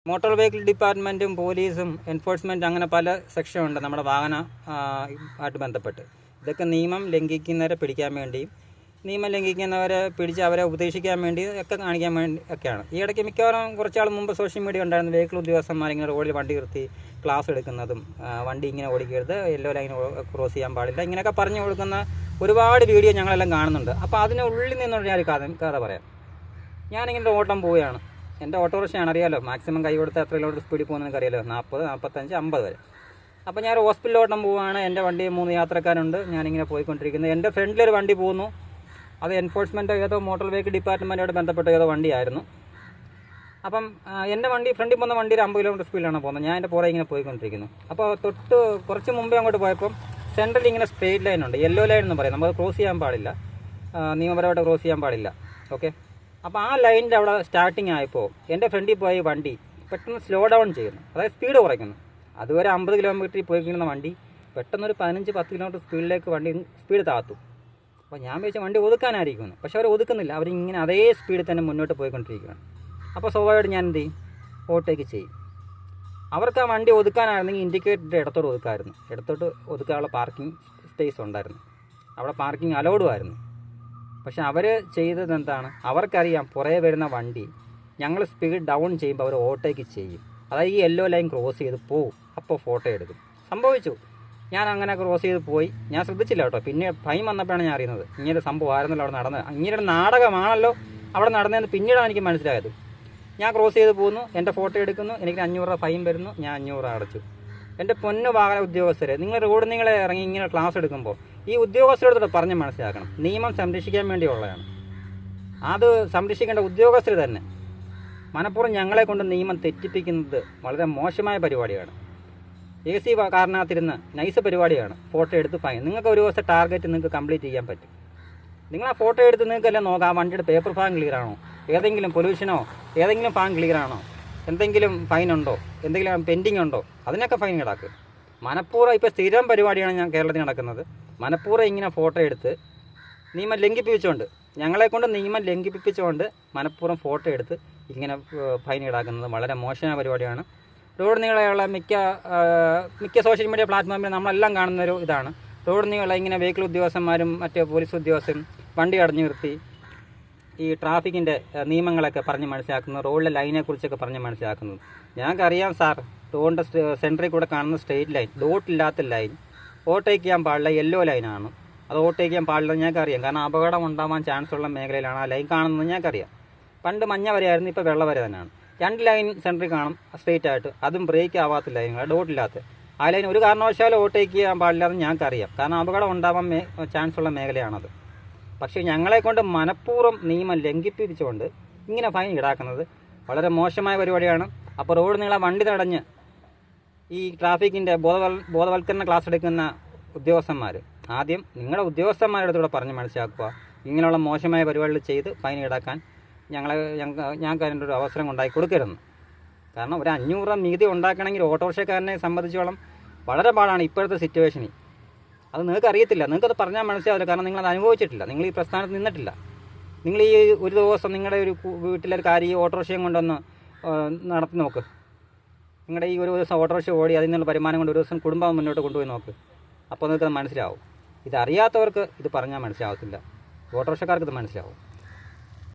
Motor vehicle ഡിപ്പാർട്ട്മെൻറ്റും പോലീസും enforcement അങ്ങനെ പല സെക്ഷനുണ്ട് നമ്മുടെ വാഹന ആയിട്ട് ബന്ധപ്പെട്ട്. ഇതൊക്കെ നിയമം ലംഘിക്കുന്നവരെ പിടിക്കാൻ വേണ്ടിയും നിയമം ലംഘിക്കുന്നവരെ പിടിച്ച് അവരെ ഉപദേശിക്കാൻ വേണ്ടി ഒക്കെ കാണിക്കാൻ വേണ്ടി ഒക്കെയാണ്. ഈ ഇടയ്ക്ക് മിക്കവാറും കുറച്ചാൾ മുമ്പ് സോഷ്യൽ മീഡിയ ഉണ്ടായിരുന്നു, വെഹിക്കിൾ ഉദ്യോഗസ്ഥന്മാർ ഇങ്ങനെ റോഡിൽ വണ്ടി നിർത്തി ക്ലാസ് എടുക്കുന്നതും വണ്ടി ഇങ്ങനെ ഓടിക്കരുത്, യെല്ലോ ലൈൻ ക്രോസ് ചെയ്യാൻ പാടില്ല, ഇങ്ങനെയൊക്കെ പറഞ്ഞു കൊടുക്കുന്ന ഒരുപാട് വീഡിയോ ഞങ്ങളെല്ലാം കാണുന്നുണ്ട്. അപ്പോൾ അതിനുള്ളിൽ നിന്നുള്ള ഞാൻ കഥ പറയാം. ഞാനിങ്ങനെ ഓട്ടം പോവുകയാണ്. എൻ്റെ ഓട്ടോറിക്ഷയാണ്, അറിയാലോ, മാക്സിമം കൈ കൊടുത്താൽ എത്ര കിലോമീറ്റർ സ്പീഡിൽ പോകുന്നതെന്ന് അറിയാലോ, 40, 45, 50 വരെ. അപ്പോൾ ഞാൻ ഹോസ്പിറ്റലിലോട്ടം പോവുകയാണ്. എൻ്റെ വണ്ടി 3 യാത്രക്കാരുണ്ട്. ഞാനിങ്ങനെ പോയിക്കൊണ്ടിരിക്കുന്നത്. എൻ്റെ ഫ്രണ്ടിലൊരു വണ്ടി പോകുന്നു. അത് എൻഫോഴ്സ്മെൻറ്റ് ഏതോ മോട്ടോർ വെഹിക്കിൾ ഡിപ്പാർട്ട്മെൻറ്റോട് ബന്ധപ്പെട്ട ഏതോ വണ്ടിയായിരുന്നു. അപ്പം എൻ്റെ വണ്ടി ഫ്രണ്ടിൽ പോകുന്ന വണ്ടി ഒരു 50 കിലോമീറ്റർ സ്പീഡിലാണ് പോകുന്നത്. ഞാൻ എൻ്റെ പുറകെ ഇങ്ങനെ പോയിക്കൊണ്ടിരിക്കുന്നു. അപ്പോൾ കുറച്ച് മുമ്പേ അങ്ങോട്ട് പോയപ്പം സെൻട്രൽ ഇങ്ങനെ സ്ട്രെയിറ്റ് ലൈൻ ഉണ്ട്, യെല്ലോ ലൈൻ എന്ന് പറയും. നമ്മൾ ക്രോസ് ചെയ്യാൻ പാടില്ല, നിയമപരമായിട്ട് ക്രോസ് ചെയ്യാൻ പാടില്ല. ഓക്കെ, അപ്പോൾ ആ ലൈനിൻ്റെ അവിടെ സ്റ്റാർട്ടിങ് ആയപ്പോൾ എൻ്റെ ഫ്രണ്ടിൽ പോയി വണ്ടി പെട്ടെന്ന് സ്ലോ ഡൗൺ ചെയ്യുന്നു, അതായത് സ്പീഡ് കുറയ്ക്കുന്നു. അതുവരെ 50 കിലോമീറ്ററിൽ പോയിക്കുന്ന വണ്ടി പെട്ടെന്നൊരു 15-10 കിലോമീറ്റർ സ്പീഡിലേക്ക് വണ്ടി സ്പീഡ് താത്തു. അപ്പോൾ ഞാൻ വെച്ച വണ്ടി ഒതുക്കാനായിരിക്കുന്നു, പക്ഷെ അവർ ഒതുക്കുന്നില്ല. അവരിങ്ങനെ അതേ സ്പീഡിൽ തന്നെ മുന്നോട്ട് പോയിക്കൊണ്ടിരിക്കുകയാണ്. അപ്പോൾ സ്വാഭാവികമായിട്ട് ഞാൻ എന്ത് ചെയ്യും, ഓവർടേക്ക് ചെയ്യും. അവർക്ക് ആ വണ്ടി ഒതുക്കാനായിരുന്നെങ്കിൽ ഇൻഡിക്കേറ്ററിൻ്റെ ഇടത്തോട്ട് ഒതുക്കാമായിരുന്നു. ഇടത്തോട്ട് ഒതുക്കാനുള്ള പാർക്കിംഗ് സ്പേസ് ഉണ്ടായിരുന്നു, അവിടെ പാർക്കിംഗ് അലൗഡുമായിരുന്നു. പക്ഷെ അവർ ചെയ്തത് എന്താണ്, അവർക്കറിയാം പുറകെ വരുന്ന വണ്ടി ഞങ്ങൾ സ്പീഡ് ഡൗൺ ചെയ്യുമ്പോൾ അവർ ഓവർടേക്ക് ചെയ്യും. അതായത് ഈ യെല്ലോ ലൈൻ ക്രോസ് ചെയ്ത് പോവും, അപ്പോൾ ഫോട്ടോ എടുക്കും. സംഭവിച്ചു. ഞാൻ അങ്ങനെ ക്രോസ് ചെയ്ത് പോയി. ഞാൻ ശ്രദ്ധിച്ചില്ല കേട്ടോ. പിന്നെ ഫൈൻ വന്നപ്പോഴാണ് ഞാൻ അറിയുന്നത് ഇങ്ങനെ സംഭവം ആയിരുന്നല്ലോ അവിടെ നടന്നത്. ഇങ്ങനെ നാടകമാണല്ലോ അവിടെ നടന്നതെന്ന് പിന്നീടാണ് എനിക്ക് മനസ്സിലായത്. ഞാൻ ക്രോസ് ചെയ്ത് പോകുന്നു, എൻ്റെ ഫോട്ടോ എടുക്കുന്നു, എനിക്ക് 500 രൂപ ഫൈൻ വരുന്നു, ഞാൻ 500 രൂപ അടച്ചു. എൻ്റെ പൊന്നു വാഹന ഉദ്യോഗസ്ഥരെ, നിങ്ങൾ റോഡ് നിങ്ങളെ ഇറങ്ങി ഇങ്ങനെ ക്ലാസ് എടുക്കുമ്പോൾ ഈ ഉദ്യോഗസ്ഥരോട് പറഞ്ഞ് മനസ്സിലാക്കണം, നിയമം സംരക്ഷിക്കാൻ വേണ്ടിയുള്ളതാണ്. അത് സംരക്ഷിക്കേണ്ട ഉദ്യോഗസ്ഥർ തന്നെ. മനഃപൂർവ്വം ഞങ്ങളെ കൊണ്ട് നിയമം തെറ്റിപ്പിക്കുന്നത് വളരെ മോശമായ പരിപാടിയാണ്. AC കാറിനകത്തിരുന്ന് നൈസ് പരിപാടിയാണ്. ഫോട്ടോ എടുത്ത് ഫൈൻ. നിങ്ങൾക്ക് ഒരു ദിവസം ടാർഗറ്റ് നിങ്ങൾക്ക് കംപ്ലീറ്റ് ചെയ്യാൻ പറ്റും. നിങ്ങൾ ആ ഫോട്ടോ എടുത്ത് നിങ്ങൾക്കെല്ലാം നോക്കാം, വണ്ടിയുടെ പേപ്പർ ഭാഗം ക്ലിയർ ആണോ, ഏതെങ്കിലും പൊല്യൂഷനോ ഏതെങ്കിലും ഭാഗം ക്ലിയർ ആണോ, എന്തെങ്കിലും ഫൈൻ ഉണ്ടോ, എന്തെങ്കിലും പെൻഡിങ് ഉണ്ടോ, അതിനൊക്കെ ഫൈൻ ഈടാക്കുക. മനഃപൂർവ്വം ഇപ്പോൾ സ്ഥിരം പരിപാടിയാണ് ഞാൻ കേരളത്തിൽ നടക്കുന്നത്. മനഃപൂർവ്വം ഇങ്ങനെ ഫോട്ടോ എടുത്ത് നിയമം ലംഘിപ്പിച്ചുകൊണ്ട്, ഞങ്ങളെക്കൊണ്ട് നിയമം ലംഘിപ്പിച്ചുകൊണ്ട് മനഃപൂർവ്വം ഫോട്ടോ എടുത്ത് ഇങ്ങനെ ഫൈൻ ഈടാക്കുന്നത് വളരെ മോശമായ പരിപാടിയാണ്. റോഡ് നീളമുള്ള മിക്ക സോഷ്യൽ മീഡിയ പ്ലാറ്റ്ഫോമിൽ നമ്മളെല്ലാം കാണുന്നൊരു ഇതാണ്. റോഡ് നീള ഇങ്ങനെ വെഹിക്കിൾ ഉദ്യോഗസ്ഥന്മാരും മറ്റ് പോലീസ് ഉദ്യോഗസ്ഥരും വണ്ടി അടഞ്ഞു നിർത്തി ഈ ട്രാഫിക്കിൻ്റെ നിയമങ്ങളൊക്കെ പറഞ്ഞ് മനസ്സിലാക്കുന്നത്, റോഡിലെ ലൈനെക്കുറിച്ചൊക്കെ പറഞ്ഞ് മനസ്സിലാക്കുന്നത്. ഞങ്ങൾക്കറിയാം സാർ, റോഡിൻ്റെ സെൻറ്ററിൽ കൂടെ കാണുന്ന സ്ട്രെയിറ്റ് ലൈൻ, ഡോട്ടില്ലാത്ത ലൈൻ, ഓവർടേക്ക് ചെയ്യാൻ പാടില്ല, യെല്ലോ ലൈനാണ്. അത് ഓവർടേക്ക് ചെയ്യാൻ പാടില്ലെന്ന് ഞങ്ങൾക്കറിയാം. കാരണം അപകടം ഉണ്ടാവാൻ ചാൻസ് ഉള്ള മേഖലയിലാണ് ആ ലൈൻ കാണുന്നത് ഞങ്ങൾക്കറിയാം. പണ്ട് മഞ്ഞ വരെയായിരുന്നു, ഇപ്പോൾ വെള്ള വരെ തന്നെയാണ്. 2 ലൈൻ സെൻറ്ററിൽ കാണും സ്ട്രെയിറ്റ് ആയിട്ട്, അതും ബ്രേക്ക് ആവാത്ത ലൈനുകൾ, ഡോട്ടില്ലാത്ത ആ ലൈൻ ഒരു കാരണവശാലും ഓവർടേക്ക് ചെയ്യാൻ പാടില്ല എന്ന് ഞങ്ങൾക്കറിയാം. കാരണം അപകടം ഉണ്ടാവാൻ ചാൻസ് ഉള്ള മേഖലയാണത്. പക്ഷേ ഞങ്ങളെ കൊണ്ട് മനഃപൂർവ്വം നിയമം ലംഘിപ്പിച്ചുകൊണ്ട് ഇങ്ങനെ ഫൈൻ ഈടാക്കുന്നത് വളരെ മോശമായ പരിപാടിയാണ്. അപ്പോൾ റോഡ് നീളെ വണ്ടി തടഞ്ഞ് ഈ ട്രാഫിക്കിൻ്റെ ബോധവൽക്കരണ ക്ലാസ് എടുക്കുന്ന ഉദ്യോഗസ്ഥന്മാർ ആദ്യം നിങ്ങളുടെ ഉദ്യോഗസ്ഥന്മാരുടെ അടുത്തൂടെ പറഞ്ഞ് മനസ്സിലാക്കുക, ഇങ്ങനെയുള്ള മോശമായ പരിപാടികൾ ചെയ്ത് ഫൈൻ ഈടാക്കാൻ ഞങ്ങൾക്ക് അതിൻ്റെ ഒരു അവസരം ഉണ്ടാക്കി കൊടുക്കരുതെന്ന്. കാരണം ഒരു 500 രൂപ നികുതി ഉണ്ടാക്കണമെങ്കിൽ ഓട്ടോറിക്ഷക്കാരനെ സംബന്ധിച്ചോളം വളരെ പാടാണ് ഇപ്പോഴത്തെ സിറ്റുവേഷനിൽ. അത് നിങ്ങൾക്ക് അറിയത്തില്ല, നിങ്ങൾക്കത് പറഞ്ഞാൽ മനസ്സിലാവില്ല. കാരണം നിങ്ങളത് അനുഭവിച്ചിട്ടില്ല, നിങ്ങൾ ഈ പ്രസ്ഥാനത്ത് നിന്നിട്ടില്ല. നിങ്ങൾ ഈ ഒരു ദിവസം നിങ്ങളുടെ ഒരു വീട്ടിലൊരു കാര്യം ഈ ഓട്ടോറിക്ഷയും കൊണ്ടൊന്ന് നടത്തി നോക്ക്. നിങ്ങളുടെ ഈ ഒരു ദിവസം ഓട്ടോറിക്ഷ ഓടി അതിൽ നിന്നുള്ള വരുമാനം കൊണ്ട് ഒരു ദിവസം കുടുംബം മുന്നോട്ട് കൊണ്ടുപോയി നോക്ക്. അപ്പോൾ നിങ്ങൾക്കത് മനസ്സിലാവും. ഇതറിയാത്തവർക്ക് ഇത് പറഞ്ഞാൽ മനസ്സിലാവത്തില്ല, ഓട്ടോറിക്ഷക്കാർക്ക് ഇത് മനസ്സിലാവും.